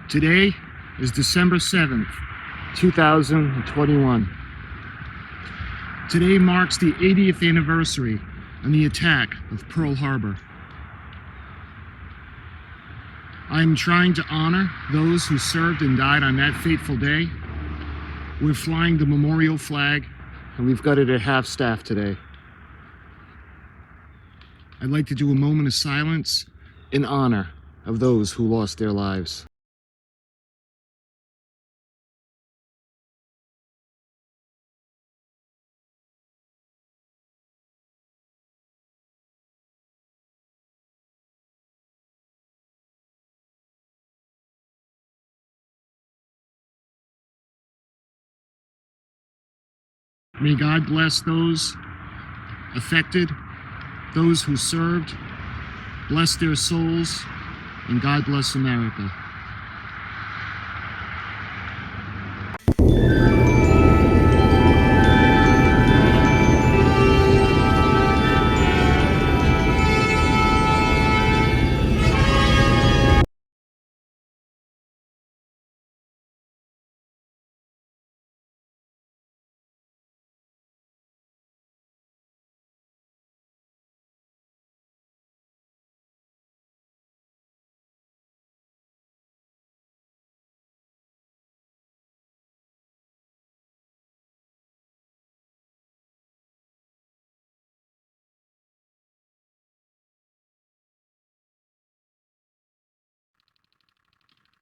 Today is December 7th, 2021. Today marks the 80th anniversary on the attack of Pearl Harbor. I am trying to honor those who served and died on that fateful day. We're flying the memorial flag, and we've got it at half-staff today. I'd like to do a moment of silence in honor of those who lost their lives. May God bless those affected, those who served, bless their souls, and God bless America.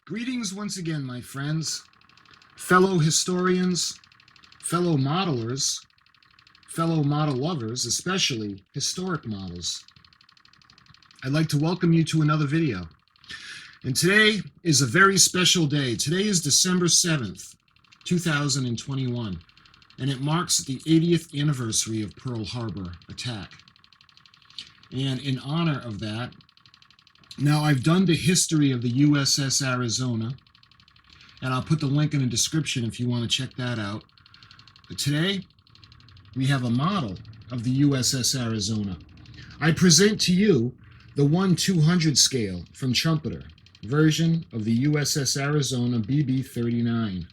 Greetings once again, my friends, fellow historians, fellow modelers, fellow model lovers, especially historic models. I'd like to welcome you to another video. And today is a very special day. Today is December 7th, 2021, and it marks the 80th anniversary of Pearl Harbor attack. And in honor of that, now, I've done the history of the U.S.S. Arizona, and I'll put the link in the description if you want to check that out. But today, we have a model of the U.S.S. Arizona. I present to you the 1/200 scale from Trumpeter, version of the U.S.S. Arizona BB-39.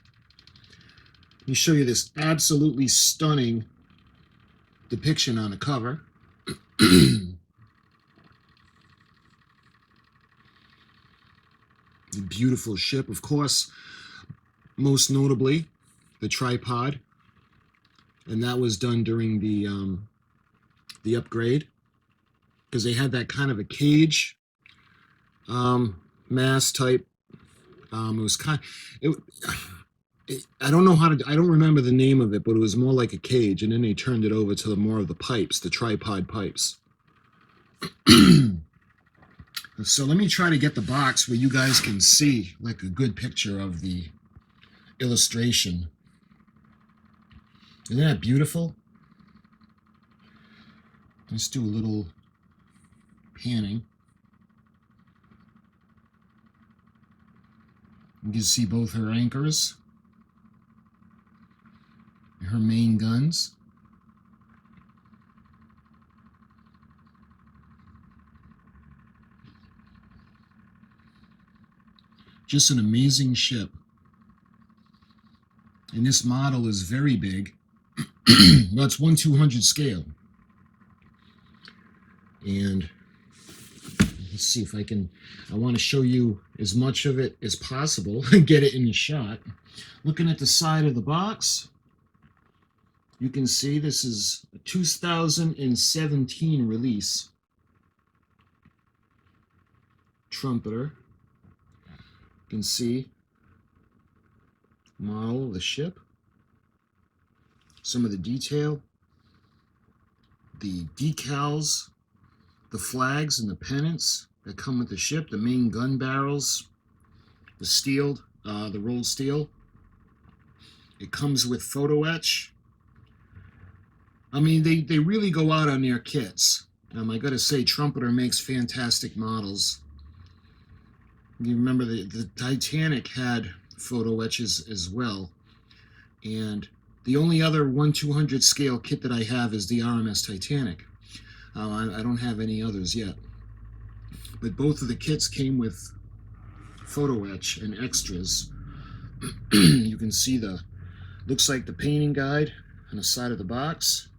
Let me show you this absolutely stunning depiction on the cover. A beautiful ship, of course, most notably the tripod, and that was done during the upgrade, because they had that kind of a cage mast type. It was I don't know I don't remember the name of it, but it was more like a cage, and then they turned it over to more of the pipes, the tripod pipes. So let me try to get the box where you guys can see like a good picture of the illustration. Isn't that beautiful? Let's do a little panning. You can see both her anchors, her main guns. Just an amazing ship. And this model is very big. Well, it's 1/200 scale. And let's see if I want to show you as much of it as possible and get it in the shot. Looking at the side of the box, you can see this is a 2017 release. Trumpeter. You can see model of the ship, some of the detail, the decals, the flags and the pennants that come with the ship, the main gun barrels, the steel, the rolled steel. It comes with photo-etch. I mean, they really go out on their kits. I gotta say, Trumpeter makes fantastic models. You remember the Titanic had photo etches as well, and the only other 1/200 scale kit that I have is the RMS Titanic. I don't have any others yet, but both of the kits came with Photo-etch and extras. You can see looks like the painting guide on the side of the box.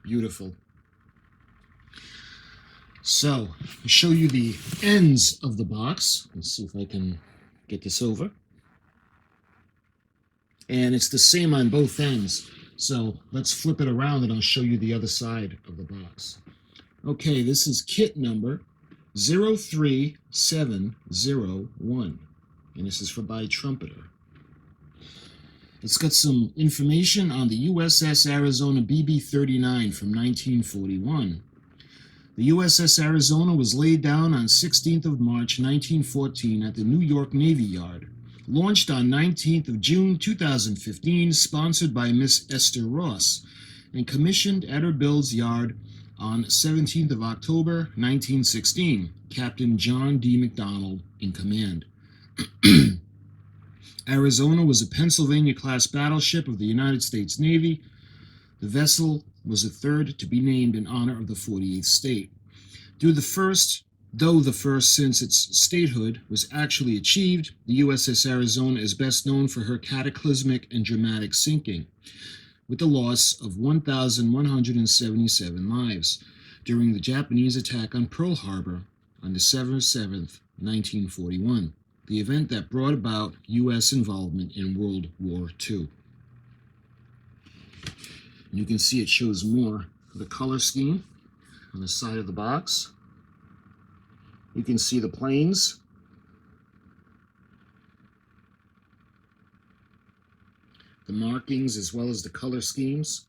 Beautiful. So, I'll show you the ends of the box. Let's see if I can get this over. And it's the same on both ends. So let's flip it around and I'll show you the other side of the box. Okay, this is kit number 03701. And this is by Trumpeter. It's got some information on the U.S.S. Arizona BB-39 from 1941. The U.S.S. Arizona was laid down on 16th of March 1914 at the New York Navy Yard. Launched on 19th of June 2015, sponsored by Miss Esther Ross, and commissioned at her Bill's Yard on 17th of October 1916. Captain John D. McDonald in command. Arizona was a Pennsylvania-class battleship of the United States Navy. The vessel was the third to be named in honor of the 48th state. Though the first since its statehood was actually achieved, the U.S.S. Arizona is best known for her cataclysmic and dramatic sinking, with the loss of 1,177 lives during the Japanese attack on Pearl Harbor on December 7th, 1941, the event that brought about U.S. involvement in World War II. You can see it shows more of the color scheme on the side of the box. You can see the planes. The markings as well as the color schemes.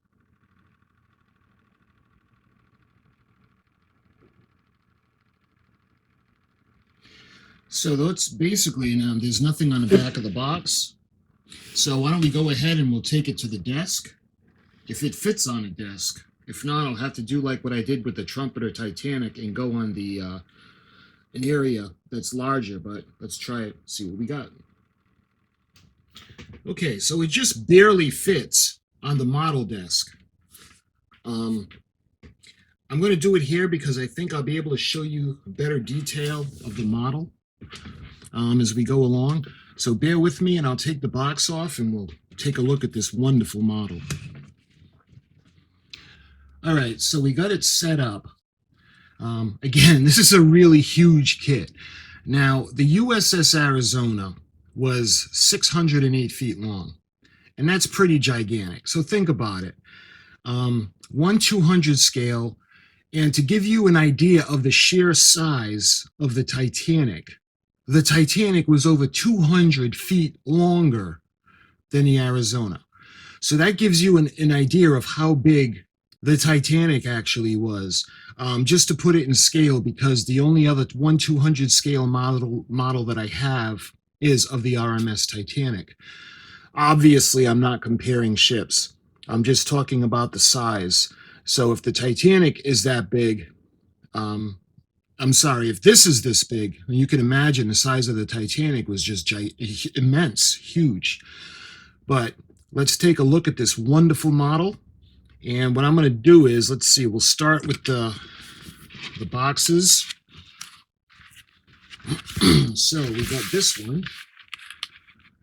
So that's basically, there's nothing on the back of the box. So why don't we go ahead and we'll take it to the desk. If it fits on a desk. If not, I'll have to do like what I did with the Trumpeter Titanic and go on an area that's larger, but let's try it, see what we got. Okay, so it just barely fits on the model desk. I'm going to do it here because I think I'll be able to show you better detail of the model as we go along. So bear with me and I'll take the box off and we'll take a look at this wonderful model. All right, so we got it set up. Again, this is a really huge kit. Now, the U.S.S. Arizona was 608 feet long, and that's pretty gigantic. So think about it. 1/200 scale, and to give you an idea of the sheer size of the Titanic was over 200 feet longer than the Arizona. So that gives you an idea of how big the Titanic actually was. Just to put it in scale, because the only other 1/200 scale model that I have is of the RMS Titanic. Obviously, I'm not comparing ships. I'm just talking about the size. So if the Titanic is that big, if this is this big, you can imagine the size of the Titanic was just immense, huge. But let's take a look at this wonderful model. And what I'm going to do is, let's see, we'll start with the boxes. So we got this one.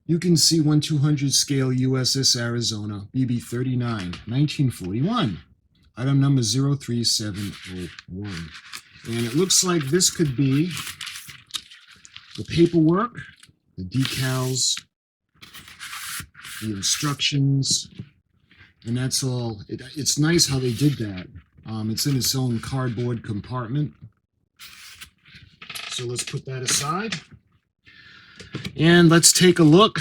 You can see 1/200 scale U.S.S. Arizona BB-39, 1941. Item number 03701. And it looks like this could be the paperwork, the decals, the instructions, and that's all. It's nice how they did that. It's in its own cardboard compartment. So let's put that aside. And let's take a look.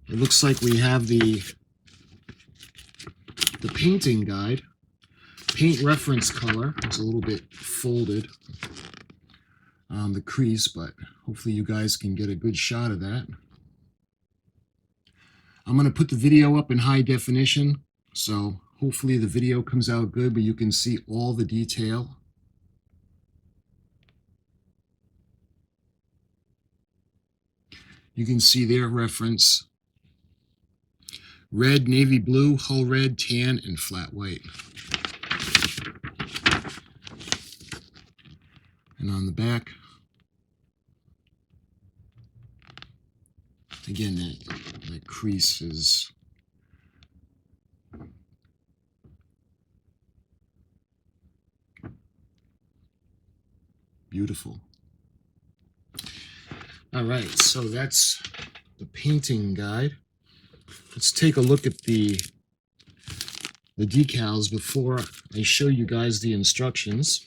It looks like we have the painting guide. Paint reference color. It's a little bit folded, the crease, but hopefully you guys can get a good shot of that. I'm going to put the video up in high definition, so hopefully the video comes out good, but you can see all the detail. You can see their reference. red, navy blue, hull red, tan, and flat white. And on the back, again, that crease is beautiful. All right, so that's the painting guide. Let's take a look at the decals before I show you guys the instructions.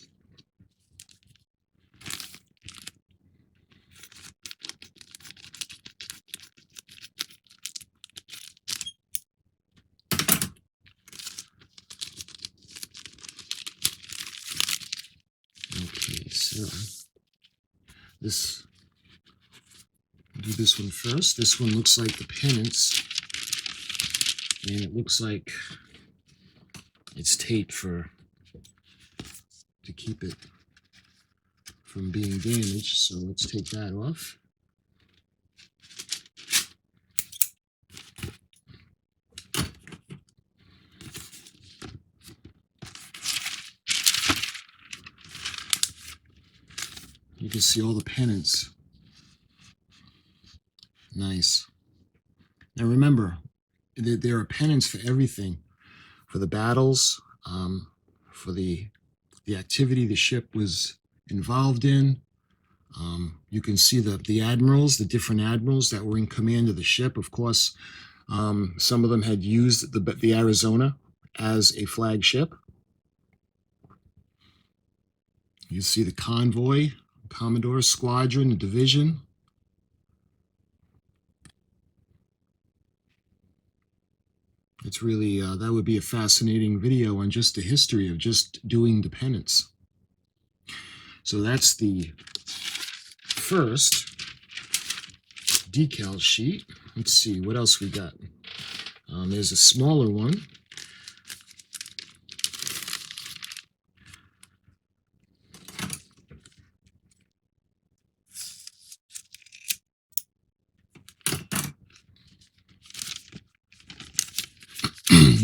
Okay, so do this one first. This one looks like the pennants, and it looks like it's taped to keep it from being damaged. So let's take that off. You can see all the pennants. Nice. Now remember, there are pennants for everything, for the battles, for the activity the ship was involved in. You can see the admirals, the different admirals that were in command of the ship. Of course, some of them had used the Arizona as a flagship. You see the convoy, Commodore, squadron, the division. It's really, that would be a fascinating video on just the history of just doing the pennants. So that's the first decal sheet. Let's see, what else we got? There's a smaller one.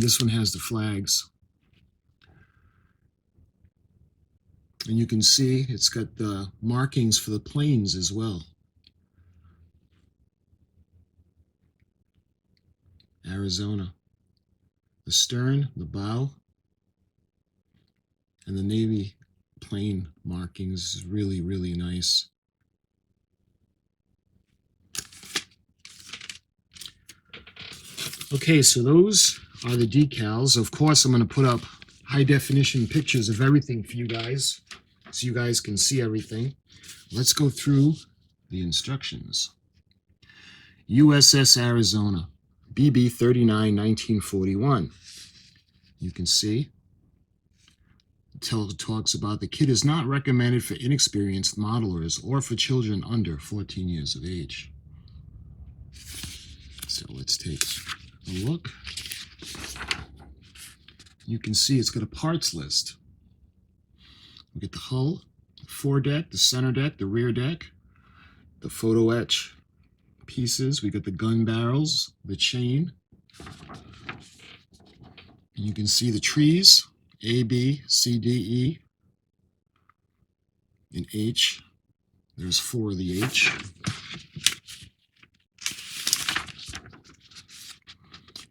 This one has the flags. And you can see it's got the markings for the planes as well. Arizona. The stern, the bow, and the Navy plane markings is really, really nice. Okay, so those are the decals. Of course, I'm going to put up high definition pictures of everything for you guys, so you guys can see everything. Let's go through the instructions. U.S.S. Arizona, BB-39, 1941. You can see it talks about the kit is not recommended for inexperienced modelers or for children under 14 years of age. So let's take a look. You can see it's got a parts list. We get the hull, the foredeck, the center deck, the rear deck, the photo-etch pieces. We got the gun barrels, the chain. And you can see the trees, A, B, C, D, E, and H. There's 4 of the H.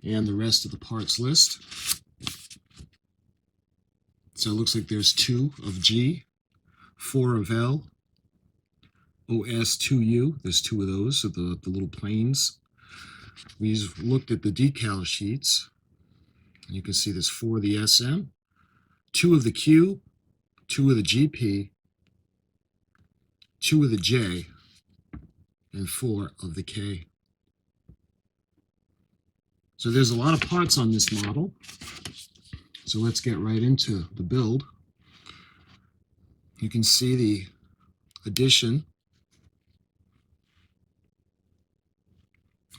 And the rest of the parts list. So it looks like there's 2 of G, 4 of L, O.S. 2U. There's 2 of those, so the little planes. We've looked at the decal sheets. You can see there's 4 of the SM, 2 of the Q, 2 of the GP, 2 of the J, and 4 of the K. So there's a lot of parts on this model. So let's get right into the build. You can see the addition.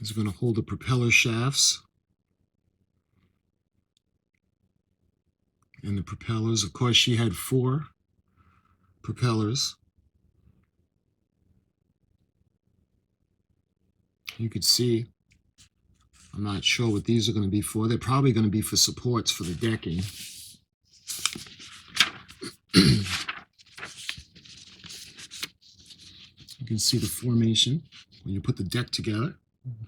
It's going to hold the propeller shafts and the propellers. Of course, she had 4 propellers. You could see I'm not sure what these are going to be for. They're probably going to be for supports for the decking. You can see the formation when you put the deck together,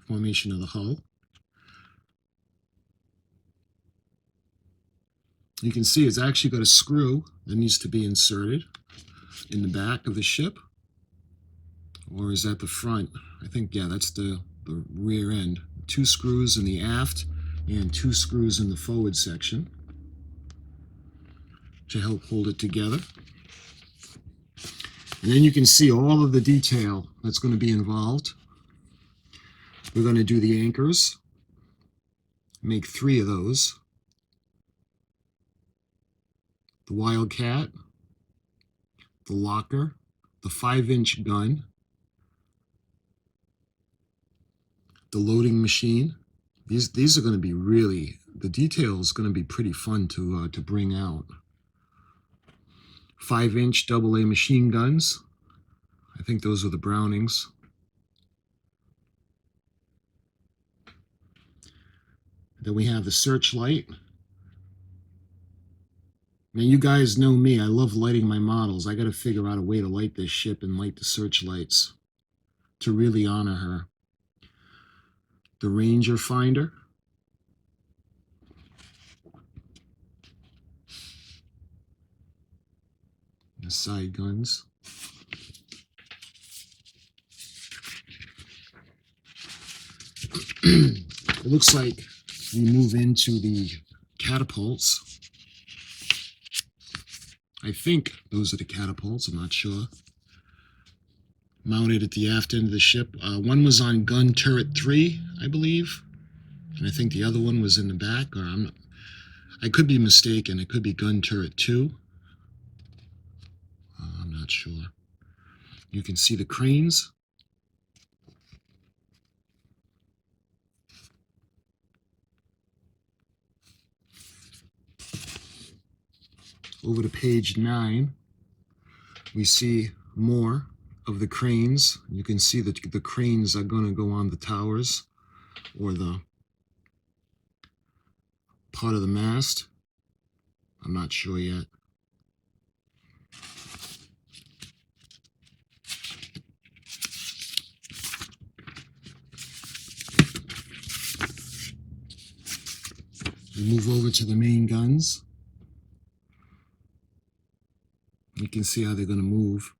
formation of the hull. You can see it's actually got a screw that needs to be inserted in the back of the ship. Or is that the front? I think, yeah, that's the rear end. 2 screws in the aft and 2 screws in the forward section to help hold it together. And then you can see all of the detail that's going to be involved. We're going to do the anchors, make 3 of those. The Wildcat, the locker, the 5-inch gun, the loading machine. These are going to be really, the detail is going to be pretty fun to bring out. 5-inch AA machine guns. I think those are the Brownings. Then we have the searchlight. Now you guys know me, I love lighting my models. I got to figure out a way to light this ship and light the searchlights to really honor her. The Ranger finder. The side guns. It looks like we move into the catapults. I think those are the catapults, I'm not sure. Mounted at the aft end of the ship. One was on gun turret 3, I believe. And I think the other one was in the back, or I could be mistaken. It could be gun turret 2. I'm not sure. You can see the cranes. Over to page 9, we see more of the cranes. You can see that the cranes are going to go on the towers or the part of the mast. I'm not sure yet. We move over to the main guns. You can see how they're going to move.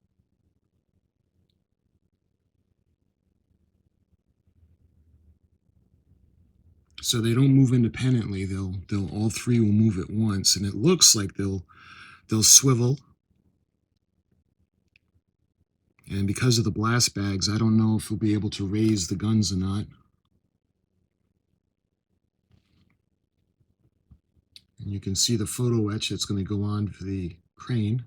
So they don't move independently. They'll all 3 will move at once, and it looks like they'll swivel. And because of the blast bags, I don't know if we'll be able to raise the guns or not. And you can see the photo etch that's going to go on for the crane.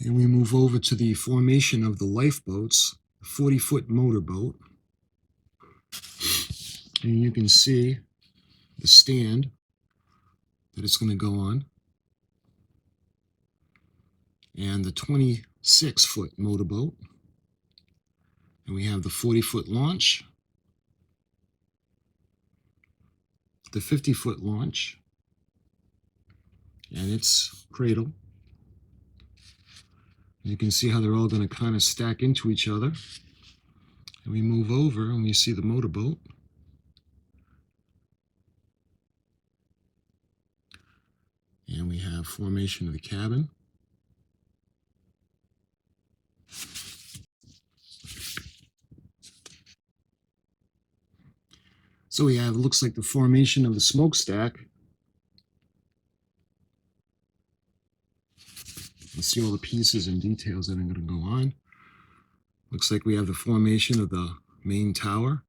And we move over to the formation of the lifeboats, a 40-foot motorboat. And you can see the stand that it's going to go on. And the 26-foot motorboat. And we have the 40-foot launch, the 50-foot launch, and its cradle. You can see how they're all going to kind of stack into each other. And we move over and we see the motorboat. And we have formation of the cabin. So we have, it looks like the formation of the smokestack. You see all the pieces and details that are going to go on. Looks like we have the formation of the main tower.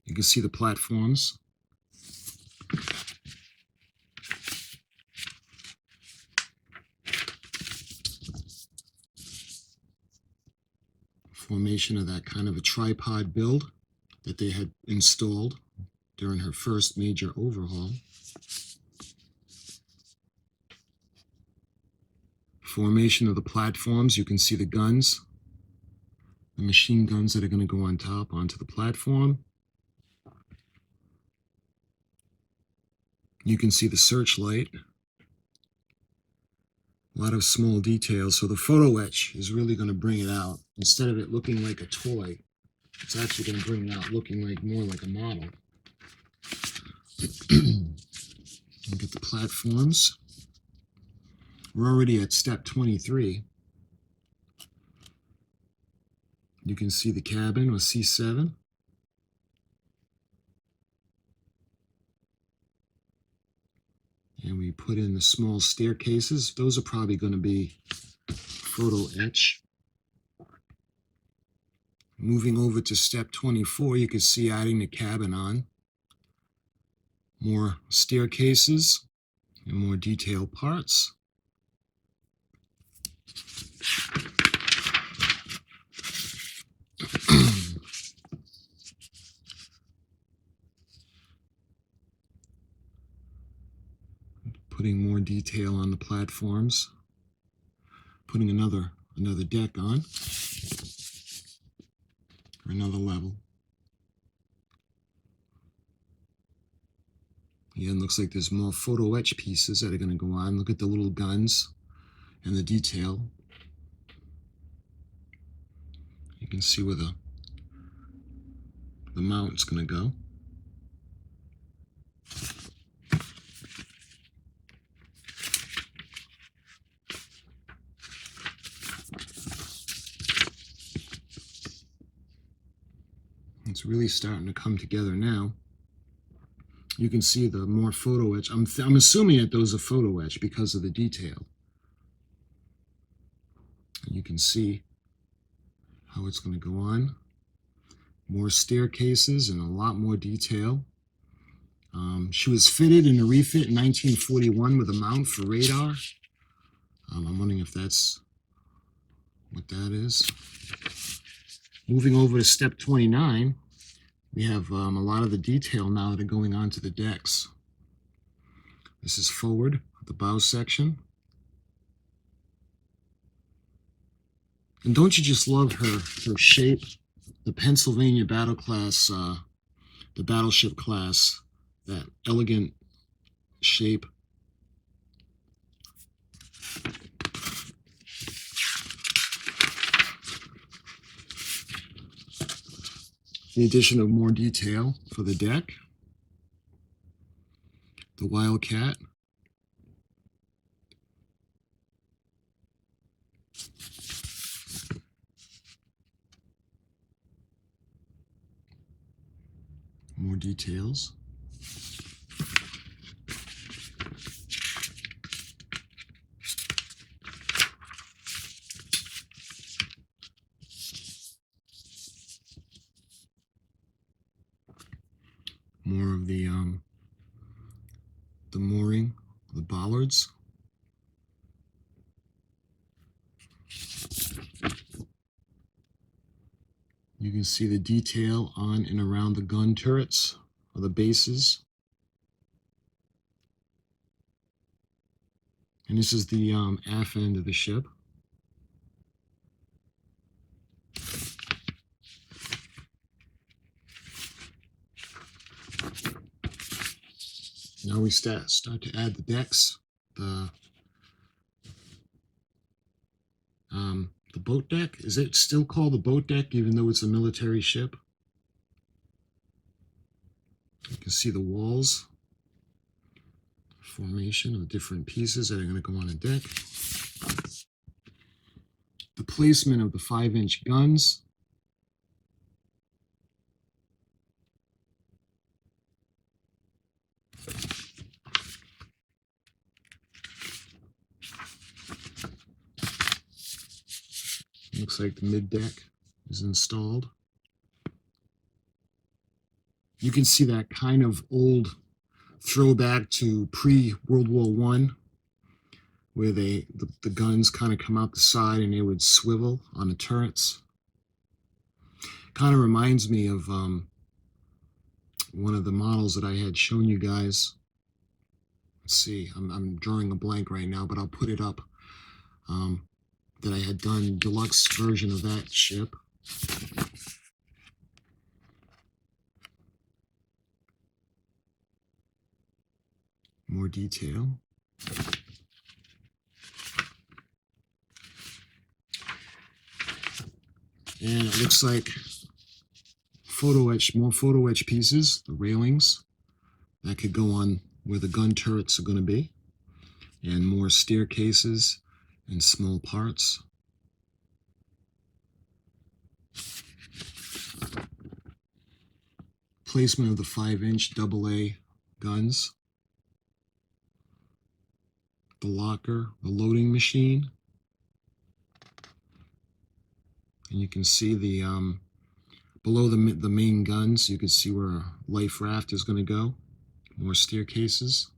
You can see the platforms. Formation of that kind of a tripod build that they had installed during her first major overhaul. Formation of the platforms, you can see the guns the machine guns that are going to go on top onto the platform. You can see the searchlight. A lot of small details. So the photo etch is really going to bring it out. Instead of it looking like a toy, it's actually going to bring it out looking like more like a model. Look at the platforms. We're already at step 23. You can see the cabin with C7. And we put in the small staircases. Those are probably going to be photo etch. Moving over to step 24, you can see adding the cabin on. More staircases and more detailed parts. Putting more detail on the platforms. Putting another deck on. Or another level. Again, looks like there's more photo etch pieces that are going to go on. Look at the little guns and the detail. You can see where the mount's going to go. It's really starting to come together now. You can see the more photo etch. I'm assuming that those are photo etch because of the detail. And you can see how it's going to go on. More staircases and a lot more detail. She was fitted in a refit in 1941 with a mount for radar. I'm wondering if that's what that is. Moving over to step 29, we have a lot of the detail now that are going on to the decks. This is forward, the bow section. And don't you just love her shape? The Pennsylvania battle class, the battleship class, that elegant shape. The addition of more detail for the deck. The Wildcat. More details. More of the mooring, the bollards. You can see the detail on and around the gun turrets or the bases. And this is the aft end of the ship. Now we start to add the decks. The boat deck. Is it still called the boat deck even though it's a military ship? You can see the walls. Formation of different pieces that are going to go on a deck. The placement of the 5-inch guns. Looks like the mid deck is installed. You can see that kind of old throwback to pre-World War I, where the guns kind of come out the side and they would swivel on the turrets. Kind of reminds me of one of the models that I had shown you guys. Let's see, I'm drawing a blank right now, but I'll put it up. That I had done deluxe version of that ship. More detail. And it looks like more photo etch pieces, the railings that could go on where the gun turrets are going to be, and more staircases and small parts. Placement of the 5-inch AA guns, the locker, the loading machine, and you can see the below the main guns, you can see where a life raft is going to go. More staircases.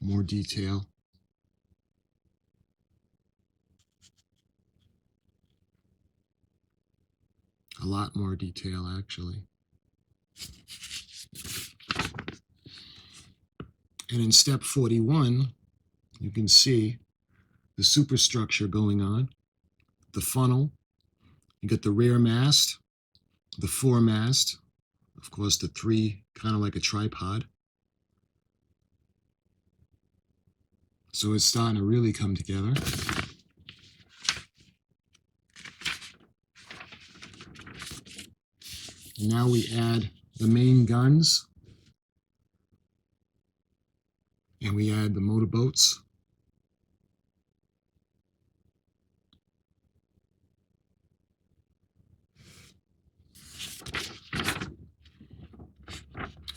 More detail. A lot more detail, actually. And in step 41, you can see the superstructure going on, the funnel. You get the rear mast, the foremast, of course the 3, kind of like a tripod. So it's starting to really come together. And now we add the main guns, and we add the motorboats.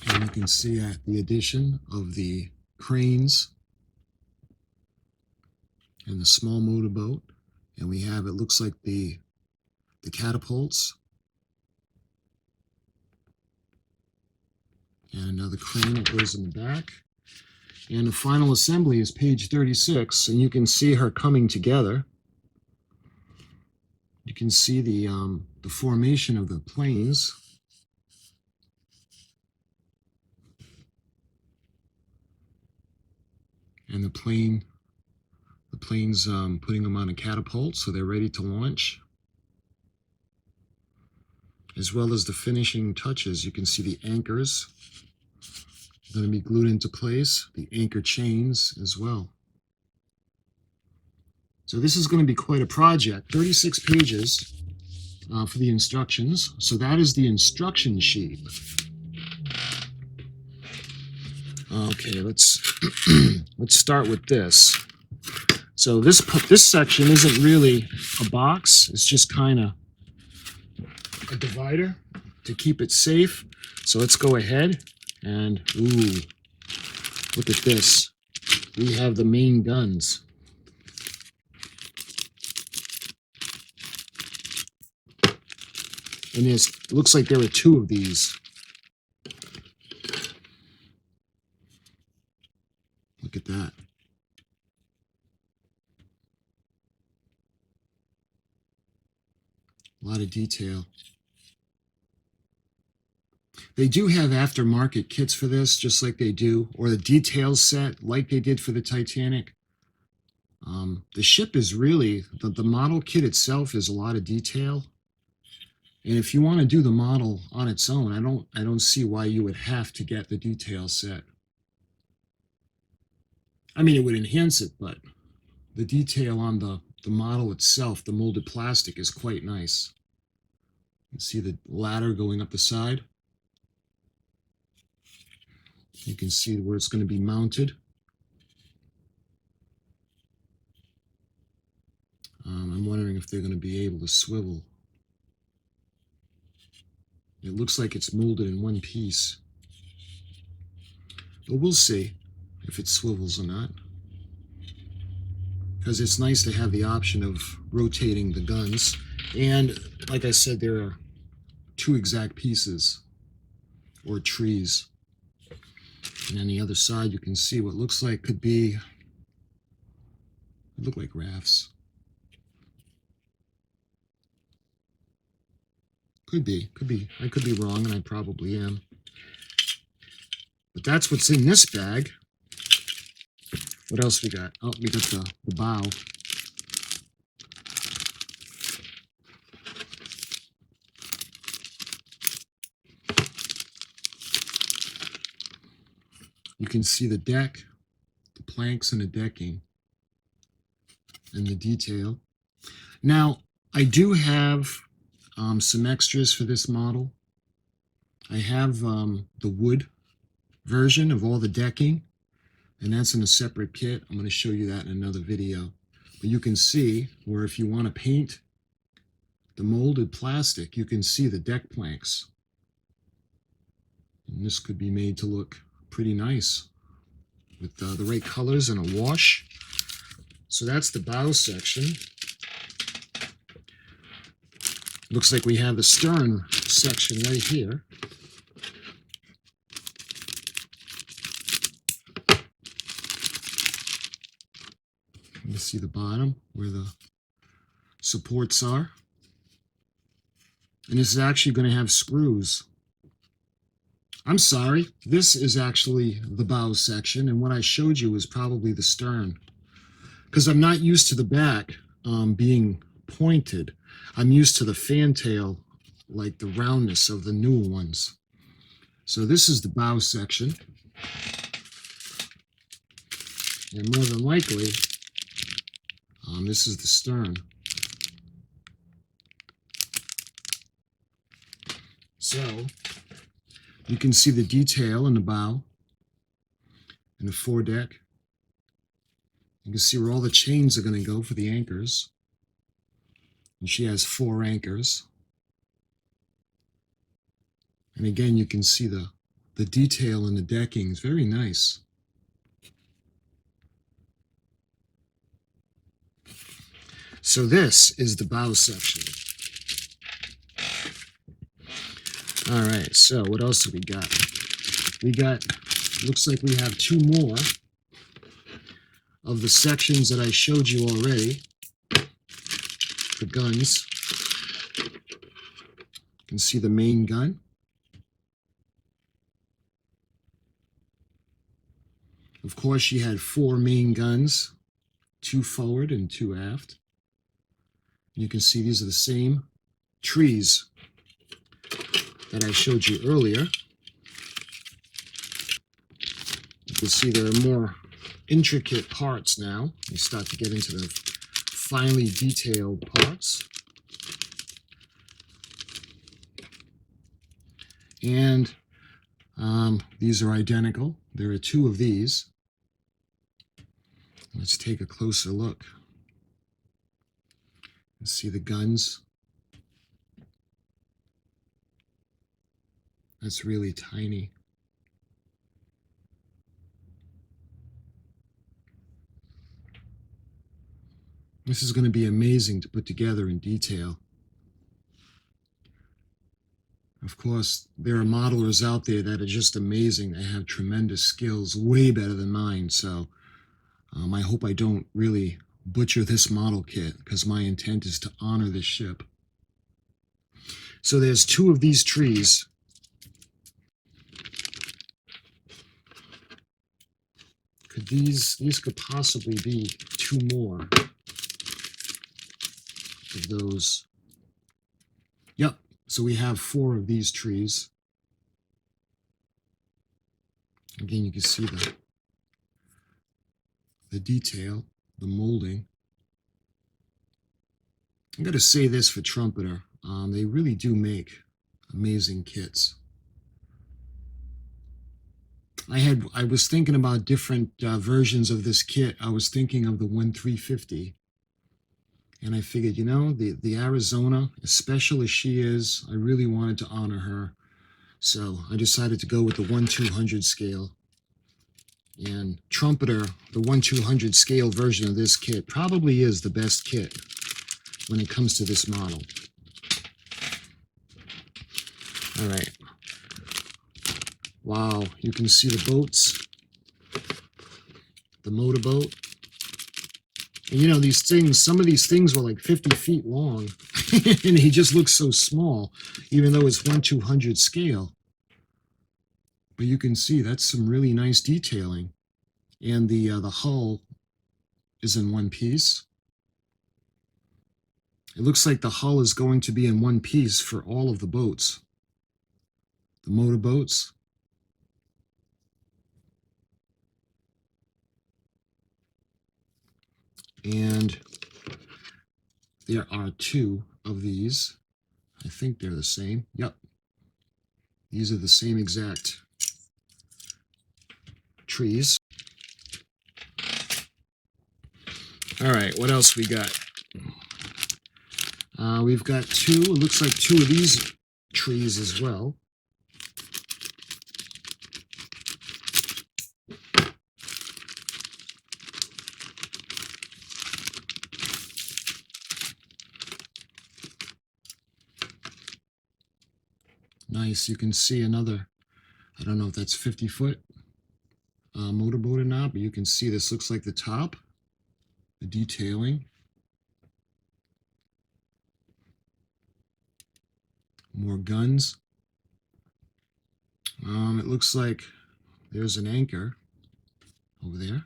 And you can see the addition of the cranes and the small motorboat. And we have, it looks like the catapults. And another crane that goes in the back. And the final assembly is page 36, and you can see her coming together. You can see the formation of the planes. And the planes putting them on a catapult so they're ready to launch. As well as the finishing touches, you can see the anchors going to be glued into place, the anchor chains as well. So this is going to be quite a project. 36 pages for the instructions. So that is the instruction sheet. Okay, let's start with this. So this section isn't really a box. It's just kind of a divider to keep it safe. So let's go ahead and, ooh, look at this. We have the main guns. And it looks like there are 2 of these. Look at that. A lot of detail. They do have aftermarket kits for this, just like they do, or the detail set, like they did for the Titanic. The ship is really, the model kit itself is a lot of detail. And if you want to do the model on its own, I don't see why you would have to get the detail set. I mean, it would enhance it, but the detail on the model itself, the molded plastic, is quite nice. You can see the ladder going up the side. You can see where it's going to be mounted. I'm wondering if they're going to be able to swivel. It looks like it's molded in one piece. But we'll see if it swivels or not. Because it's nice to have the option of rotating the guns. And like I said, there are 2 exact pieces, or trees. And on the other side, you can see what looks like could be, look like rafts. Could be. I could be wrong, and I probably am. But that's what's in this bag. What else we got? Oh, we got the bow. You can see the deck, the planks and the decking, and the detail. Now, I do have some extras for this model. I have the wood version of all the decking, and that's in a separate kit. I'm going to show you that in another video. But you can see where if you want to paint the molded plastic, you can see the deck planks. And this could be made to look pretty nice with the right colors and a wash. So that's the bow section. Looks like we have the stern section right here. You see the bottom where the supports are. And this is actually going to have screws. I'm sorry, this is actually the bow section, and what I showed you was probably the stern. Because I'm not used to the back being pointed. I'm used to the fantail, like the roundness of the newer ones. So this is the bow section. And more than likely, this is the stern. So you can see the detail in the bow and the foredeck. You can see where all the chains are going to go for the anchors. And she has 4 anchors. And again, you can see the detail in the decking is very nice. So this is the bow section. All right, so what else have we got? Looks like we have 2 more of the sections that I showed you already. The guns. You can see the main gun. Of course, she had 4 main guns, 2 forward and 2 aft. You can see these are the same trees that I showed you earlier. You can see there are more intricate parts now. You start to get into the finely detailed parts. And these are identical. There are 2 of these. Let's take a closer look. Let's see the guns. That's really tiny. This is going to be amazing to put together in detail. Of course, there are modelers out there that are just amazing. They have tremendous skills, way better than mine. So I hope I don't really butcher this model kit, because my intent is to honor this ship. So there's 2 of these trees. These could possibly be 2 more of those. Yep, so we have 4 of these trees. Again, you can see the detail, the molding. I'm going to say this for Trumpeter. They really do make amazing kits. I was thinking about different versions of this kit. I was thinking of the 1350. And I figured, you know, the Arizona, as special as she is, I really wanted to honor her. So I decided to go with the 1/200 scale. And Trumpeter, the 1/200 scale version of this kit, probably is the best kit when it comes to this model. All right. Wow, you can see the boats, the motorboat. And you know, these things, some of these things were like 50 feet long, and he just looks so small, even though it's 1/200 scale. But you can see that's some really nice detailing. And the hull is in one piece. It looks like the hull is going to be in one piece for all of the boats. The motorboats. And there are two of these. I think they're the same. Yep. These are the same exact trees. All right, what else we got? We've got two, it looks like two of these trees as well. Nice, you can see another, I don't know if that's 50-foot motorboat or not, but you can see this looks like the top, the detailing. More guns. It looks like there's an anchor over there.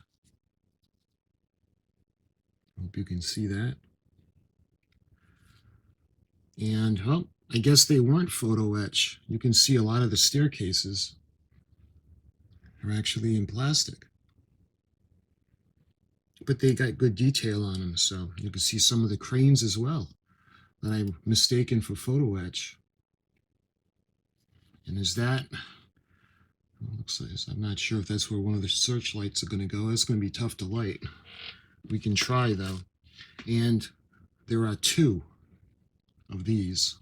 Hope you can see that. And, oh, I guess they weren't photo etch. You can see a lot of the staircases are actually in plastic. But they got good detail on them, so you can see some of the cranes as well that I'm mistaken for photo etch. And is that, looks like, I'm not sure if that's where one of the searchlights are going to go. It's going to be tough to light. We can try though. And there are two of these.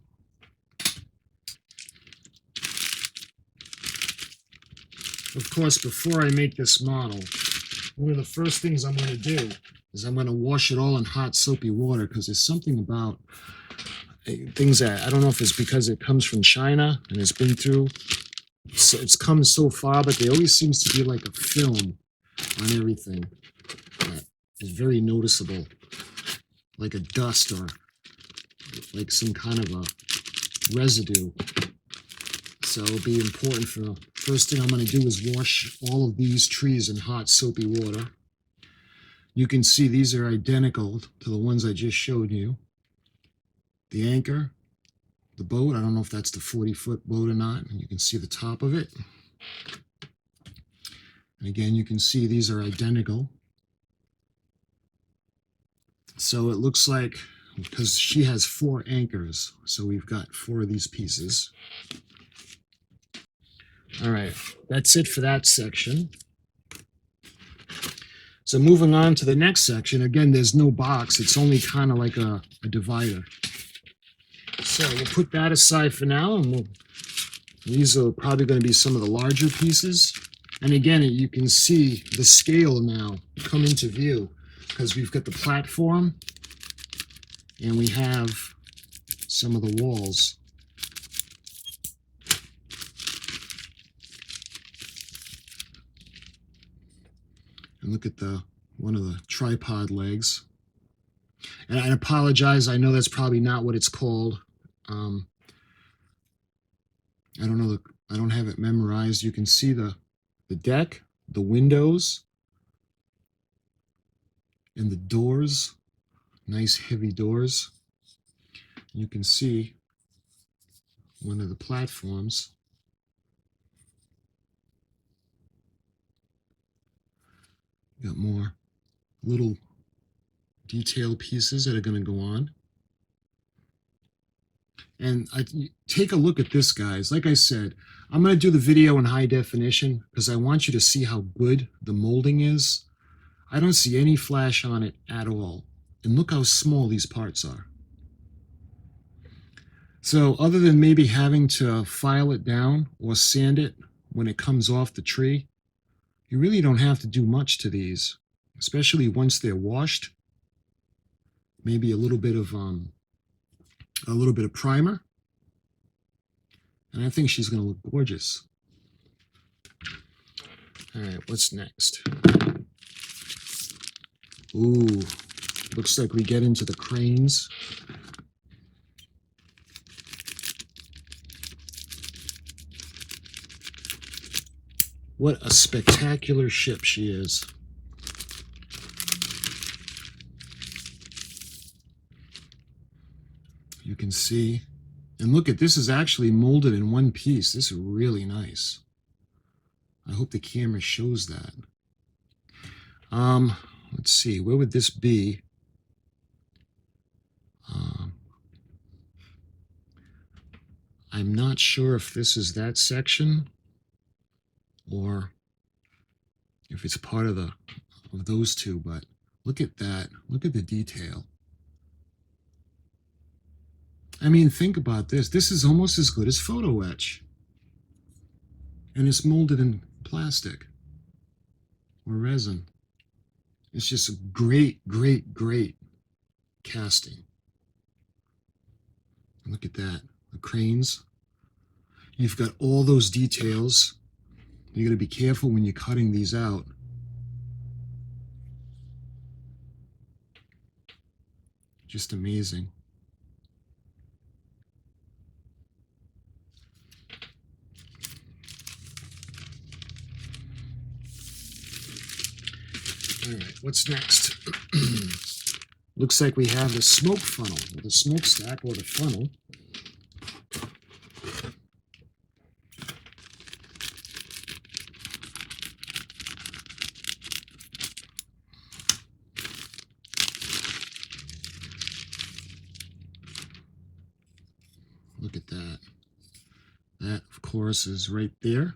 Of course, before I make this model, one of the first things I'm going to do is I'm going to wash it all in hot soapy water, because there's something about things that, I don't know if it's because it comes from China and it's been through, so it's come so far, but there always seems to be like a film on everything that is very noticeable, like a dust or like some kind of a residue. So it'll be important for, first thing I'm going to do is wash all of these trees in hot soapy water. You can see these are identical to the ones I just showed you. The anchor, the boat, I don't know if that's the 40-foot boat or not, and you can see the top of it. And again, you can see these are identical. So it looks like, because she has 4 anchors, so we've got 4 of these pieces. All right, that's it for that section. So moving on to the next section, again, there's no box. It's only kind of like a divider. So we'll put that aside for now, and these are probably going to be some of the larger pieces. And again, you can see the scale now come into view, because we've got the platform and we have some of the walls. And look at the one of the tripod legs. And I apologize, I know that's probably not what it's called. I don't know, I don't have it memorized. You can see the deck, the windows, and the doors. Nice heavy doors. You can see one of the platforms. Got more little detail pieces that are going to go on. And take a look at this, guys. Like I said, I'm going to do the video in high definition because I want you to see how good the molding is. I don't see any flash on it at all. And look how small these parts are. So other than maybe having to file it down or sand it when it comes off the tree, you really don't have to do much to these, especially once they're washed. Maybe a little bit of primer, and I think she's going to look gorgeous. All right, what's next? Ooh, looks like we get into the cranes. What a spectacular ship she is. You can see, and look at this, is actually molded in one piece. This is really nice. I hope the camera shows that. Let's see, where would this be? I'm not sure if this is that section or if it's part of those two, but look at that. Look at the detail. I mean, think about this. This is almost as good as Photo-etch. And it's molded in plastic or resin. It's just a great, great, great casting. Look at that. The cranes. You've got all those details. You got to be careful when you're cutting these out. Just amazing. All right, what's next? Looks like we have the smoke funnel, or the smokestack, or the funnel. Look at that. That, of course, is right there,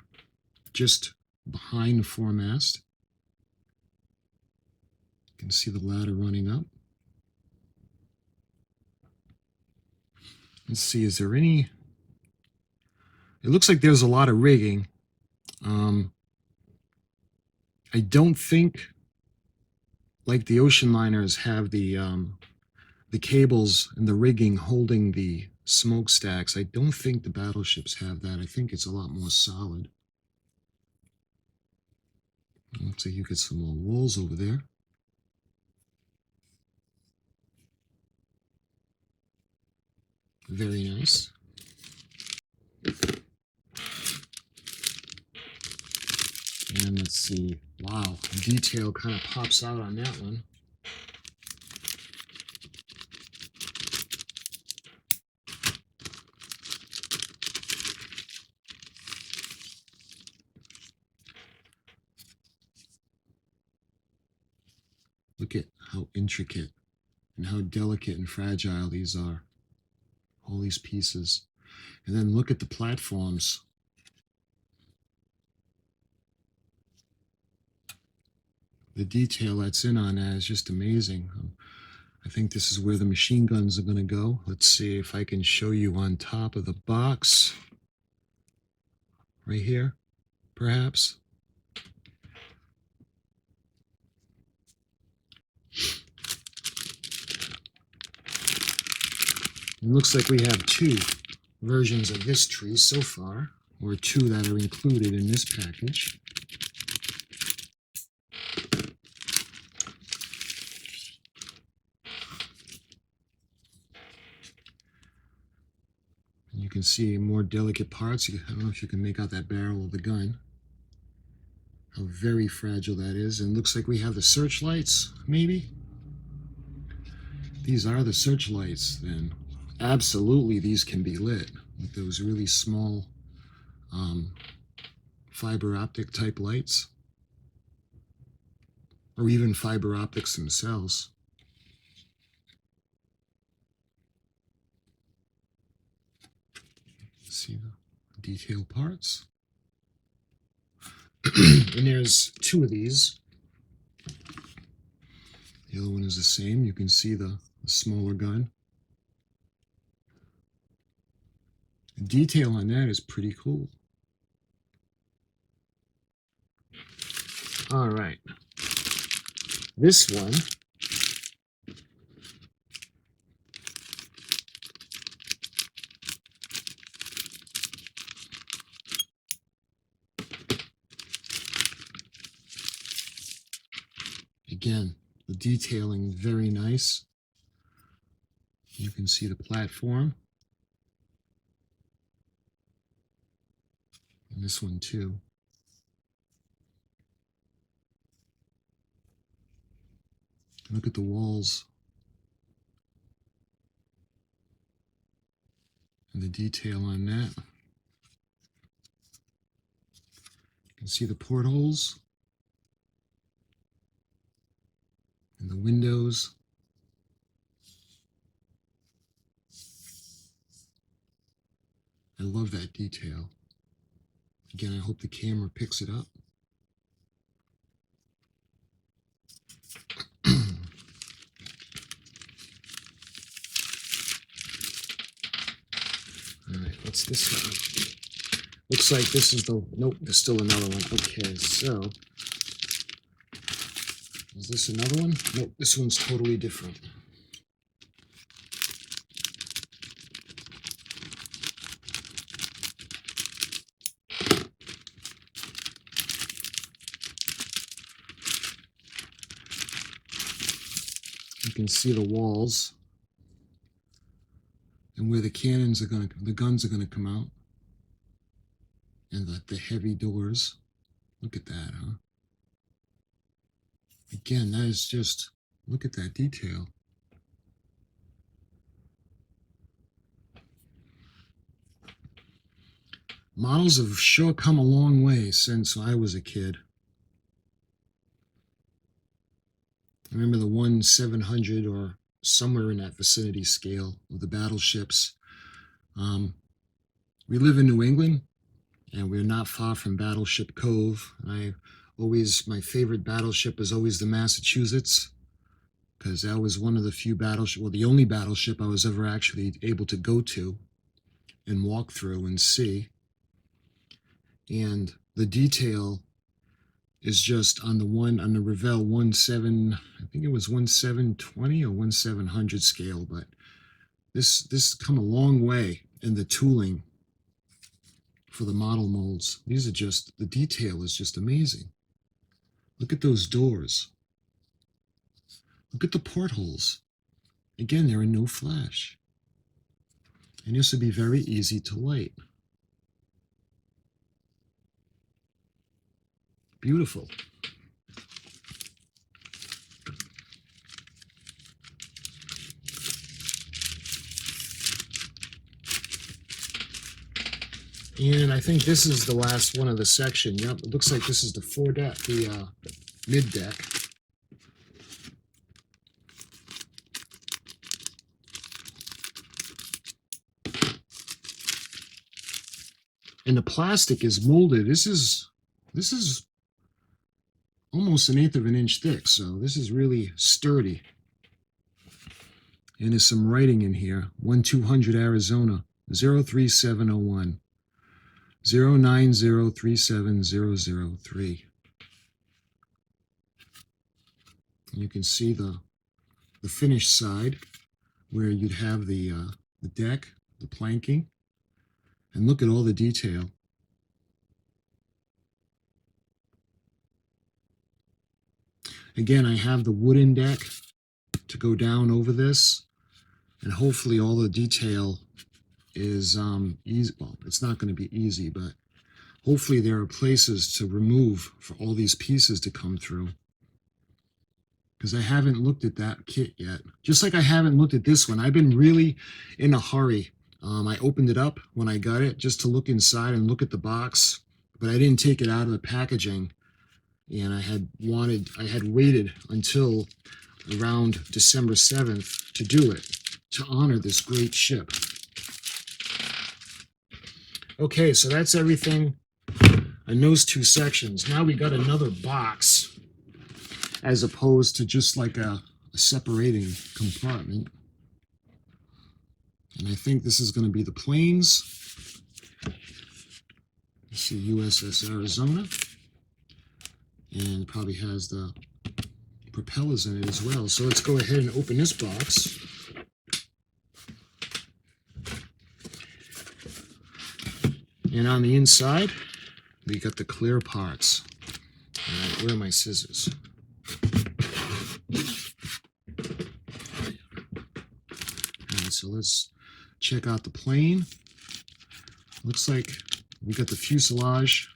just behind the foremast. You can see the ladder running up. Let's see, is there any... It looks like there's a lot of rigging. I don't think, like the ocean liners have the cables and the rigging holding the smokestacks. I don't think the battleships have that. I think it's a lot more solid. Looks like you get some more walls over there. Very nice. And let's see. Wow, detail kind of pops out on that one. Look at how intricate and how delicate and fragile these are. All these pieces. And then look at the platforms. The detail that's in on that is just amazing. I think this is where the machine guns are going to go. Let's see if I can show you on top of the box. Right here, perhaps. It looks like we have two versions of this tree so far, or two that are included in this package. And you can see more delicate parts. I don't know if you can make out that barrel of the gun. How very fragile that is. And it looks like we have the searchlights, maybe? These are the searchlights, then. Absolutely, these can be lit with those really small fiber optic type lights, or even fiber optics themselves. See the detail parts. And there's two of these. The other one is the same. You can see the smaller gun. The detail on that is pretty cool. All right. This one again, the detailing very nice. You can see the platform. And this one too. Look at the walls and the detail on that. You can see the portholes and the windows. I love that detail. Again, I hope the camera picks it up. All right, what's this one? Looks like this is the, nope, there's still another one. Okay, so, is this another one? Nope, this one's totally different. You can see the walls and where the cannons are going to, the guns are going to come out, and the heavy doors. Look at that, huh? Again, that is just, look at that detail. Models have sure come a long way since I was a kid. I remember the 1/700 or somewhere in that vicinity scale of the battleships. We live in New England, and we're not far from Battleship Cove. My favorite battleship is always the Massachusetts, because that was one of the few battleships, well, the only battleship I was ever actually able to go to and walk through and see. And the detail is just on the Revell 17, I think it was 1720 or 1700 scale, but this come a long way in the tooling for the model molds. These are just, the detail is just amazing. Look at those doors. Look at the portholes. Again, there are no flash. And this would be very easy to light. Beautiful. And I think this is the last one of the section. Yep, it looks like this is the foredeck, the mid deck. And the plastic is molded. This is almost 1/8 of an inch thick, so this is really sturdy. And there's some writing in here. 1200 Arizona 03701 09037 You can see the finished side where you'd have the deck, the planking, and look at all the detail. Again, I have the wooden deck to go down over this, and hopefully all the detail is easy. Well, it's not going to be easy, but hopefully there are places to remove for all these pieces to come through, because I haven't looked at that kit yet. Just like I haven't looked at this one. I've been really in a hurry. I opened it up when I got it just to look inside and look at the box, but I didn't take it out of the packaging. And I had waited until around December 7th to do it, to honor this great ship. Okay, so that's everything in those two sections. Now we got another box, as opposed to just like a separating compartment. And I think this is going to be the planes. You see U.S.S. Arizona. And probably has the propellers in it as well. So let's go ahead and open this box. And on the inside, we got the clear parts. All right, where are my scissors? All right, so let's check out the plane. Looks like we got the fuselage.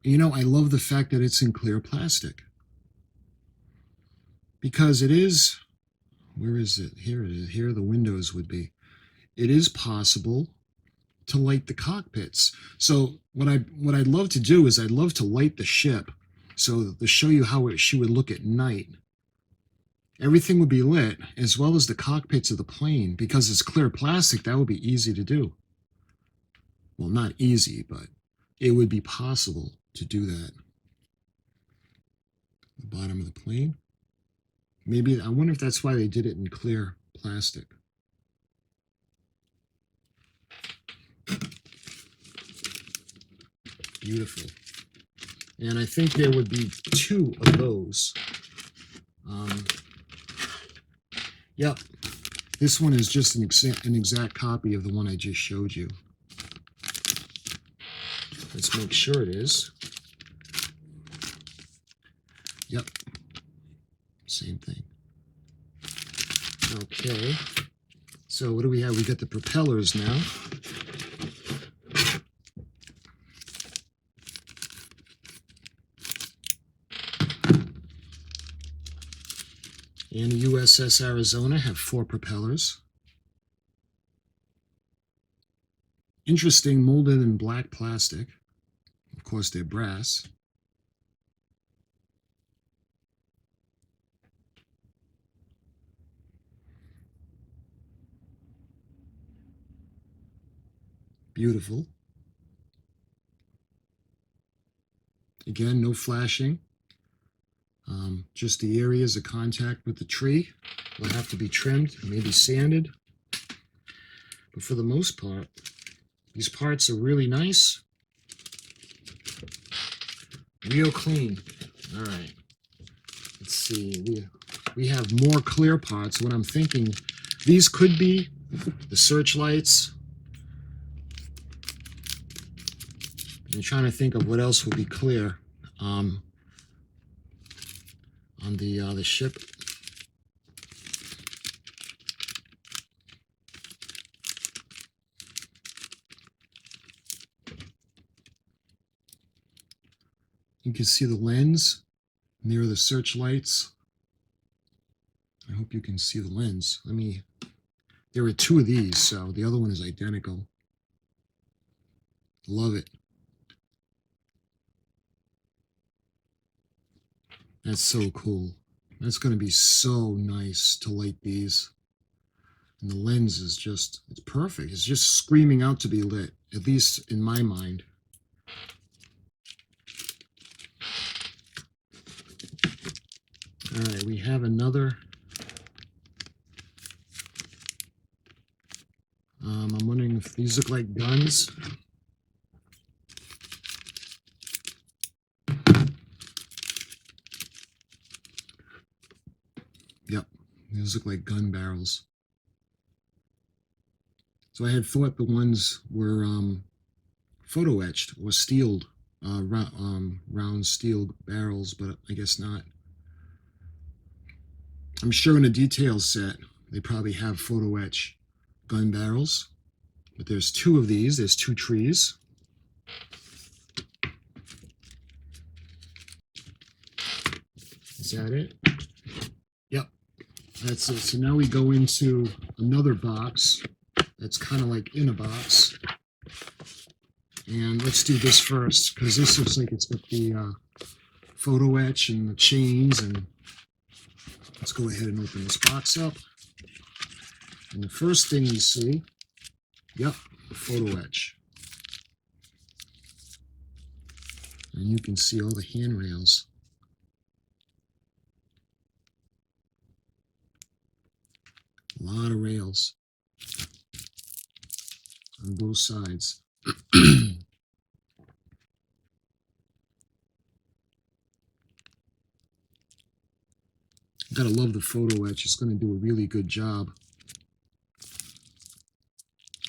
You know, I love the fact that it's in clear plastic. Because it is, where is it? Here it is. Here the windows would be. It is possible to light the cockpits. So what I'd love to do is I'd love to light the ship, so to show you how she would look at night. Everything would be lit, as well as the cockpits of the plane. Because it's clear plastic, that would be easy to do. Well, not easy, but it would be possible to do that. The bottom of the plane. Maybe, I wonder if that's why they did it in clear plastic. Beautiful. And I think there would be 2 of those. Yep. This one is just an exact copy of the one I just showed you. Let's make sure it is. Yep. Same thing. Okay. So what do we have? We got the propellers now. And the U.S.S. Arizona have 4 propellers. Interesting, molded in black plastic. Of course, they're brass. Beautiful. Again, no flashing. Just the areas of contact with the tree will have to be trimmed, maybe sanded. But for the most part, these parts are really nice. Real clean. All right. Let's see. We have more clear parts. What I'm thinking, these could be the searchlights. I'm trying to think of what else would be clear on the ship. You can see the lens near the searchlights. I hope you can see the lens. There are 2 of these, so the other one is identical. Love it. That's so cool. That's going to be so nice to light these. And the lens is just, it's perfect. It's just screaming out to be lit, at least in my mind. All right, we have another. I'm wondering if these look like guns. Yep, these look like gun barrels. So I had thought the ones were photo-etched or steeled, round steel barrels, but I guess not. I'm sure in a detail set, they probably have photo-etch gun barrels. But there's 2 of these. There's 2 trees. Is that it? Yep. That's it. So now we go into another box that's kind of like in a box. And let's do this first, because this looks like it's got the photo-etch and the chains. And let's go ahead and open this box up. And the first thing you see, yep, the photo-etch. And you can see all the handrails. A lot of rails on both sides. Gotta love the photo-etch. It's going to do a really good job.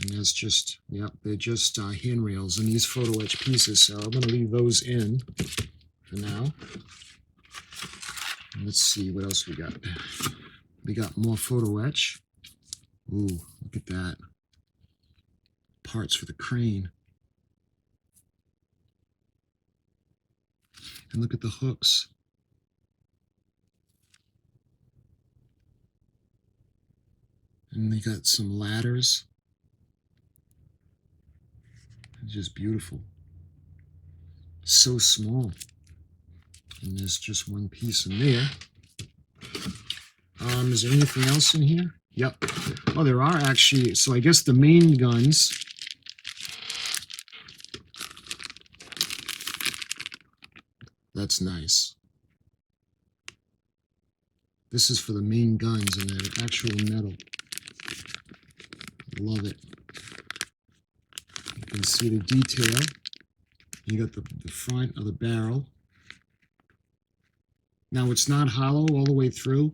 And that's just, yep, they're just handrails and these photo-etch pieces. So I'm going to leave those in for now. And let's see what else we got. We got more photo-etch. Ooh, look at that. Parts for the crane. And look at the hooks. And they got some ladders. It's just beautiful. So small. And there's just one piece in there. Is there anything else in here? Yep. Oh, there are actually. So I guess the main guns. That's nice. This is for the main guns and they're actual metal. Love it. You can see the detail. You got the front of the barrel. Now it's not hollow all the way through.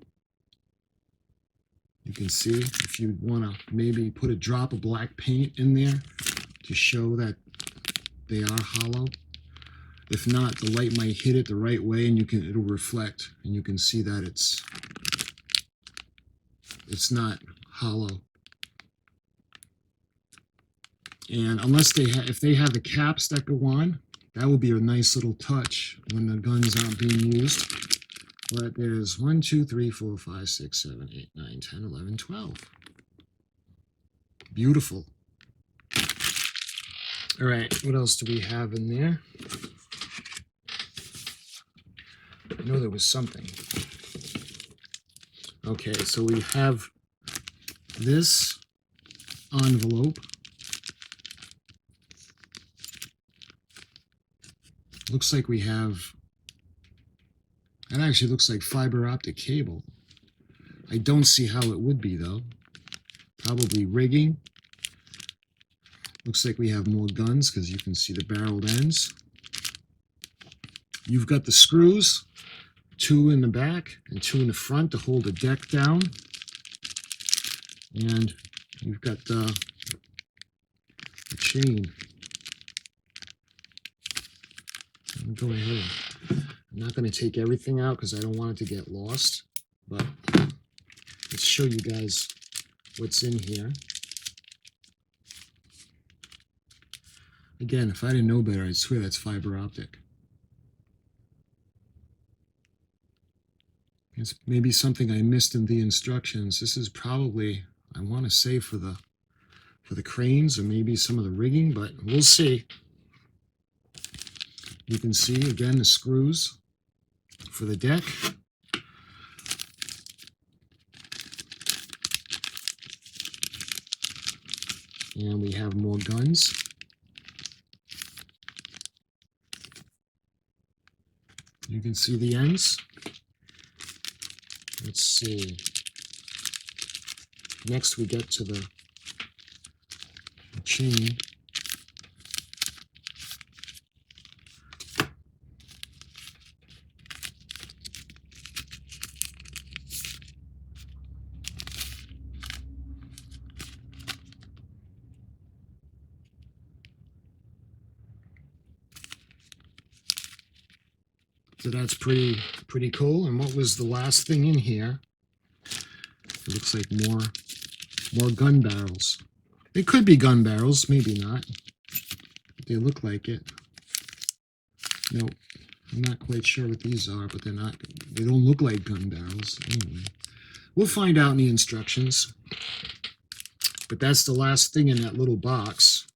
You can see if you want to maybe put a drop of black paint in there to show that they are hollow. If not, the light might hit it the right way and it'll reflect and you can see that it's not hollow. And unless if they have the caps that go on, that would be a nice little touch when the guns aren't being used. But there's 1, 2, 3, 4, 5, 6, 7, 8, 9, 10, 11, 12. Beautiful. All right, what else do we have in there? I know there was something. Okay, so we have this envelope. Looks like we have, that actually looks like fiber optic cable. I don't see how it would be though. Probably rigging. Looks like we have more guns because you can see the barreled ends. You've got the screws, 2 in the back and 2 in the front to hold the deck down. And you've got the chain. Go ahead. I'm not going to take everything out because I don't want it to get lost, but let's show you guys what's in here. Again, if I didn't know better, I'd swear that's fiber optic. It's maybe something I missed in the instructions. This is probably, I want to say for the cranes or maybe some of the rigging, but we'll see. You can see again the screws for the deck. And we have more guns. You can see the ends. Let's see. Next we get to the chain. So that's pretty cool. And what was the last thing in here? It looks like more gun barrels. They could be gun barrels, maybe not. They look like it. Nope. I'm not quite sure what these are, but they don't look like gun barrels. Anyway, we'll find out in the instructions. But that's the last thing in that little box.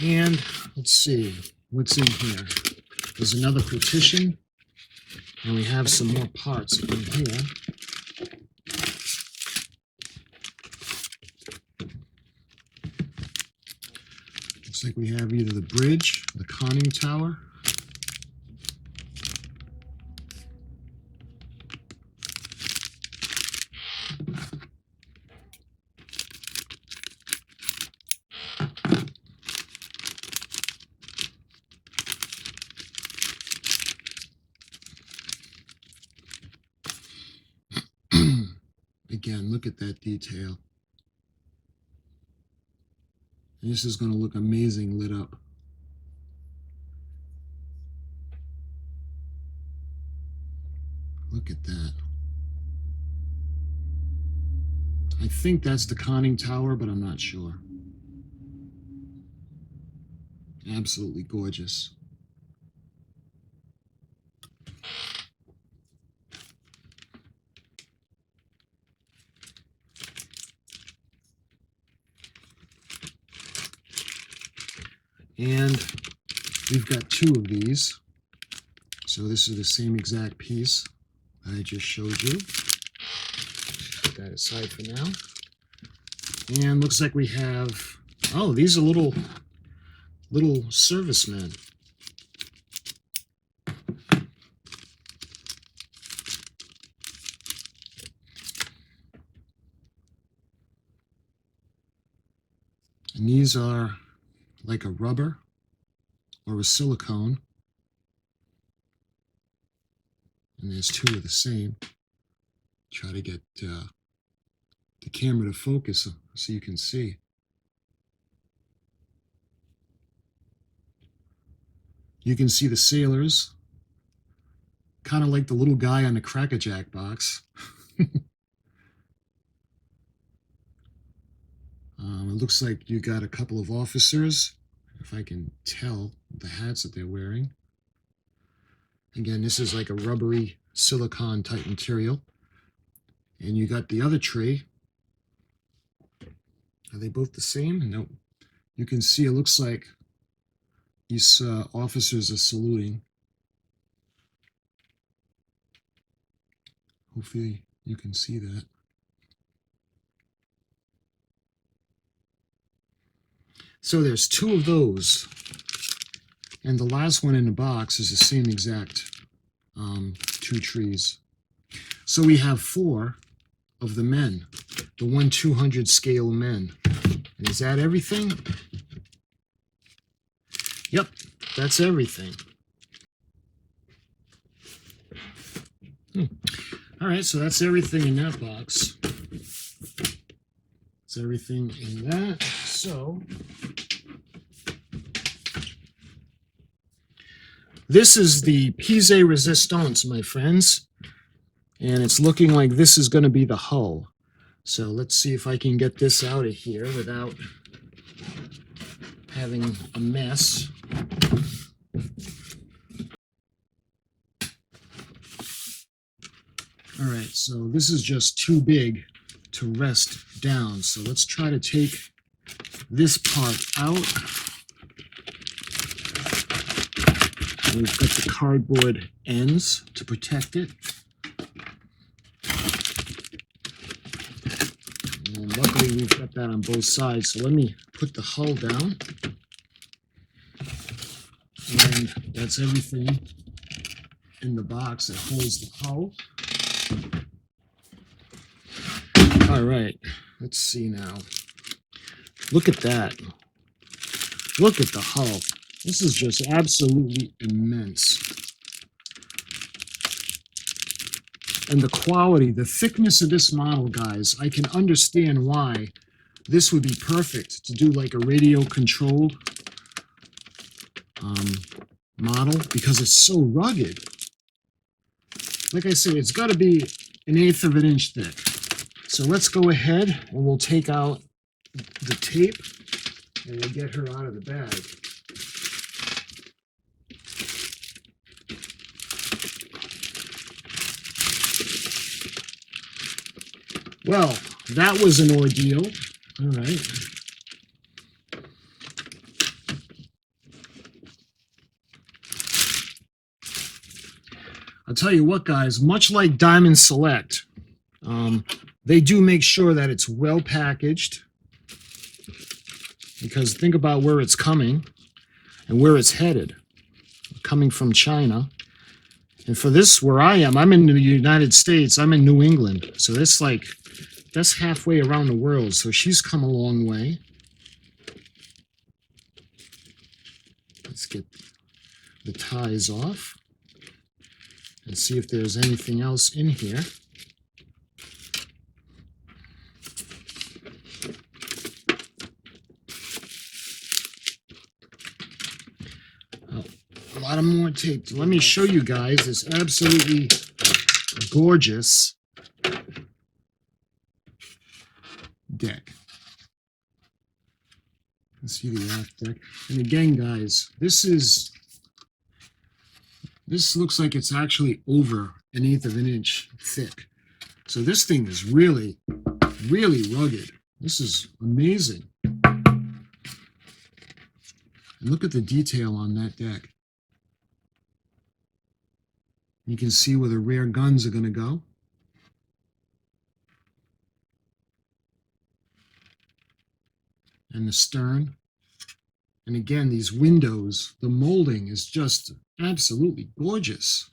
And let's see what's in here. There's another partition, and we have some more parts in here. Looks like we have either the bridge, the conning tower. Again, look at that detail. And this is going to look amazing lit up. Look at that. I think that's the conning tower, but I'm not sure. Absolutely gorgeous. And we've got two of these. So this is the same exact piece I just showed you. Put that aside for now. And looks like we have, oh, these are little servicemen. And these are like a rubber or a silicone. And there's two of the same. Try to get the camera to focus so you can see. You can see the sailors, kind of like the little guy on the Cracker Jack box. It looks like you got a couple of officers, if I can tell the hats that they're wearing. Again, this is like a rubbery silicone type material. And you got the other tree. Are they both the same? Nope. You can see it looks like these officers are saluting. Hopefully you can see that. So there's two of those. And the last one in the box is the same exact two trees. So we have four of the men, the 1/200 scale men. And is that everything? Yep, that's everything. All right, so that's everything in that box. That's everything in that. So this is the pièce résistance, my friends. And it's looking like this is going to be the hull. So let's see if I can get this out of here without having a mess. All right, so this is just too big to rest down. So let's try to take this part out. We've got the cardboard ends to protect it. And luckily we've got that on both sides. So let me put the hull down. And that's everything in the box that holds the hull. All right, let's see now. Look at that. Look at the hull. This is just absolutely immense. And the quality, the thickness of this model, guys, I can understand why this would be perfect to do like a radio-controlled model, because it's so rugged. Like I said, it's got to be 1/8 of an inch thick. So let's go ahead and we'll take out the tape and we'll get her out of the bag. Well, that was an ordeal. All right. I'll tell you what, guys, much like Diamond Select, they do make sure that it's well packaged, because think about where it's coming and where it's headed. Coming from China. And for this, where I am, I'm in the United States, I'm in New England. So that's halfway around the world. So she's come a long way. Let's get the ties off and see if there's anything else in here. A lot of more tape. Let me show you guys this absolutely gorgeous deck. You see the aft deck. And again, guys, this looks like it's actually over 1/8 of an inch thick. So this thing is really, really rugged. This is amazing. And look at the detail on that deck. You can see where the rear guns are going to go. And the stern. And again, these windows, the molding is just absolutely gorgeous.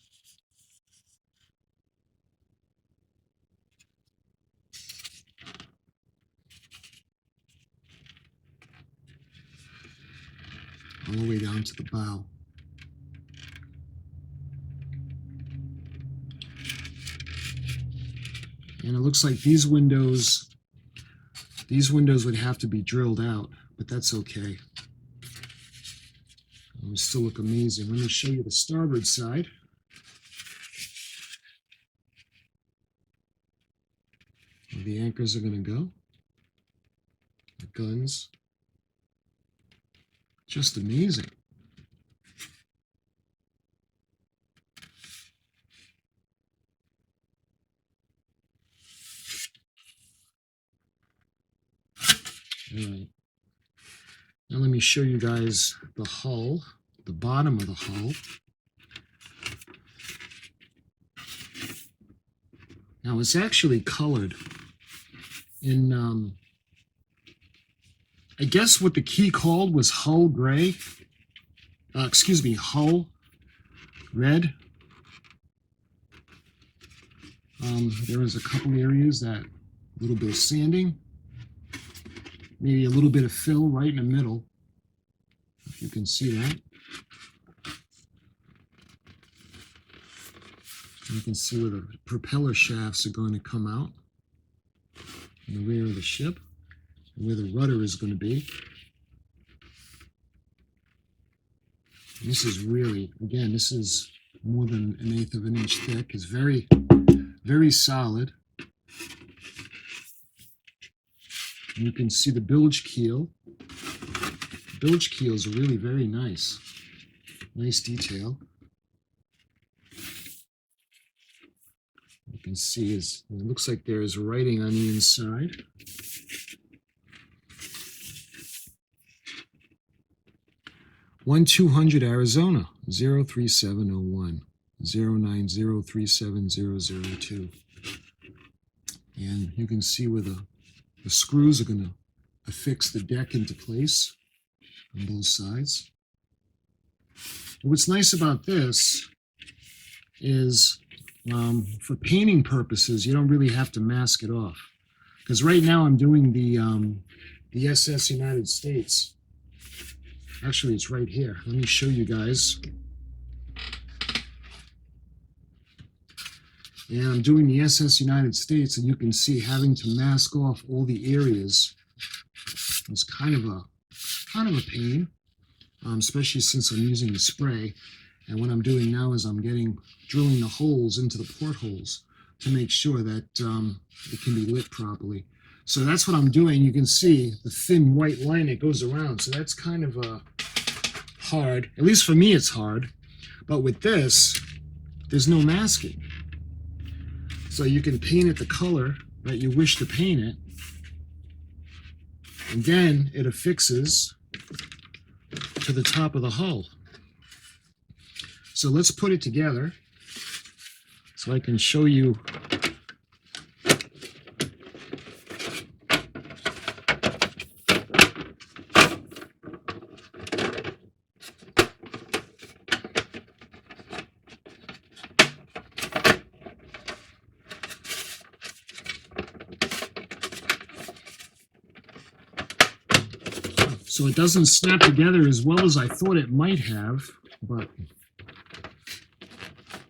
All the way down to the bow. And it looks like these windows would have to be drilled out, but that's okay. They still look amazing. Let me show you the starboard side. Where the anchors are going to go. The guns. Just amazing. All right. Now let me show you guys the hull, the bottom of the hull. Now it's actually colored in, I guess what the key called was hull gray. Hull red. There was a couple areas that a little bit of sanding. Maybe a little bit of fill right in the middle, if you can see that. You can see where the propeller shafts are going to come out in the rear of the ship, and where the rudder is going to be. And this is really, again, this is more than 1/8 of an inch thick. It's very, very solid. You can see the bilge keel. The bilge keels are really very nice. Nice detail. You can see it looks like there is writing on the inside. (1-200) Arizona 03701 090370002. And you can see where the screws are going to affix the deck into place on both sides. And what's nice about this is for painting purposes, you don't really have to mask it off. Because right now I'm doing the U.S.S. United States. Actually, it's right here. Let me show you guys. And I'm doing the U.S.S. United States, and you can see having to mask off all the areas is kind of a pain, especially since I'm using the spray. And what I'm doing now is I'm drilling the holes into the portholes to make sure that it can be lit properly. So that's what I'm doing. You can see the thin white line that goes around. So that's kind of hard. At least for me, it's hard. But with this, there's no masking. So you can paint it the color that you wish to paint it. And then it affixes to the top of the hull. So let's put it together so I can show you. So it doesn't snap together as well as I thought it might have, but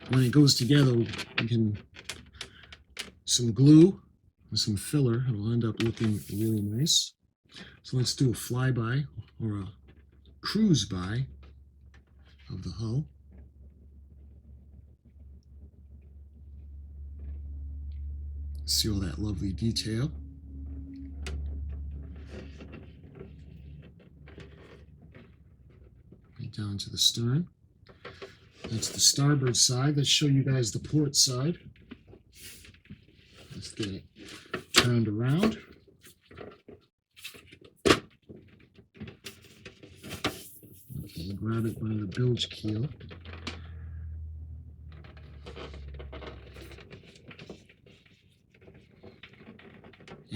when it goes together, we can some glue and some filler. It'll end up looking really nice. So let's do a flyby or a cruise by of the hull. See all that lovely detail. down to the stern. That's the starboard side. Let's show you guys the port side. Let's get it turned around. Okay, grab it by the bilge keel.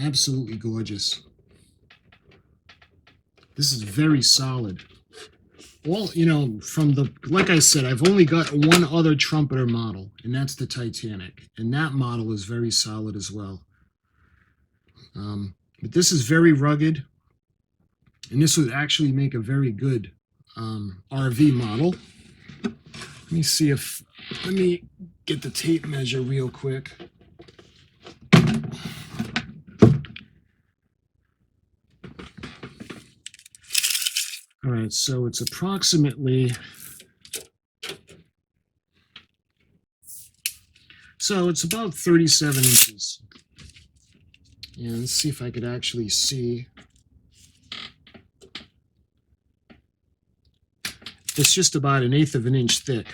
Absolutely gorgeous. This is very solid. Well, you know, from the, like I said, I've only got one other Trumpeter model, and that's the Titanic. And that model is very solid as well. But this is very rugged, and this would actually make a very good RV model. Let me see if, let me get the tape measure real quick. All right, so it's approximately, so it's about 37 inches. And let's see if I could actually see. It's just about 1/8 of an inch thick.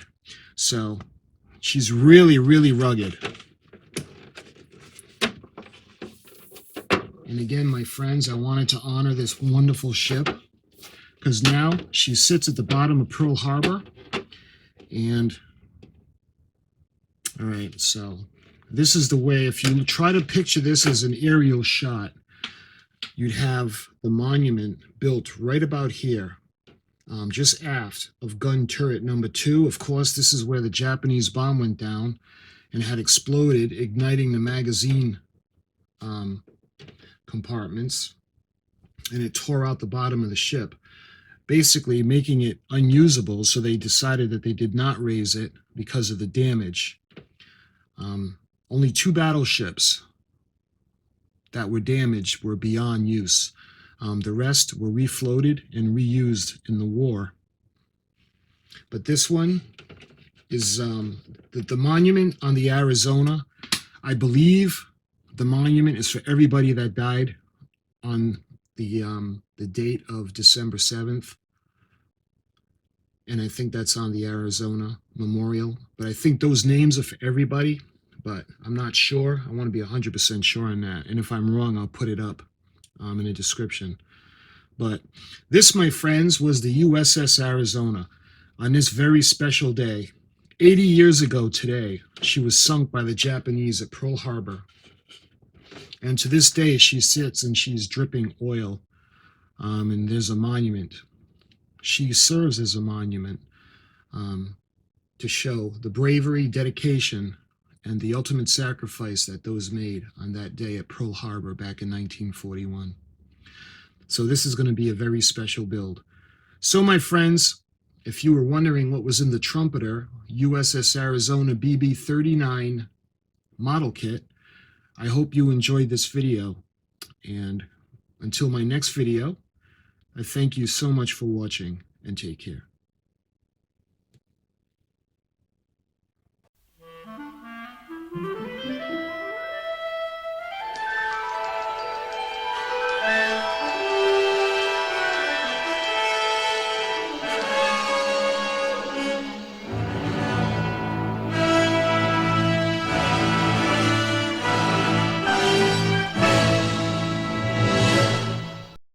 So she's really, really rugged. And again, my friends, I wanted to honor this wonderful ship, because now she sits at the bottom of Pearl Harbor. And all right, so this is the way, if you try to picture this as an aerial shot, you'd have the monument built right about here, just aft of gun turret number 2. Of course, this is where the Japanese bomb went down and had exploded, igniting the magazine compartments, and it tore out the bottom of the ship, basically making it unusable. So they decided that they did not raise it because of the damage. Only 2 battleships that were damaged were beyond use. The rest were refloated and reused in the war. But this one is the monument on the Arizona. I believe the monument is for everybody that died on the date of December 7th. And I think that's on the Arizona Memorial. But I think those names are for everybody, but I'm not sure. I want to be 100% sure on that. And if I'm wrong, I'll put it up in the description. But this, my friends, was the U.S.S. Arizona on this very special day. 80 years ago today, she was sunk by the Japanese at Pearl Harbor. And to this day, she sits and she's dripping oil. And there's a monument. She serves as a monument to show the bravery, dedication, and the ultimate sacrifice that those made on that day at Pearl Harbor back in 1941. So this is going to be a very special build. So my friends, if you were wondering what was in the Trumpeter U.S.S. Arizona BB-39 model kit, I hope you enjoyed this video. And until my next video, I thank you so much for watching, and take care.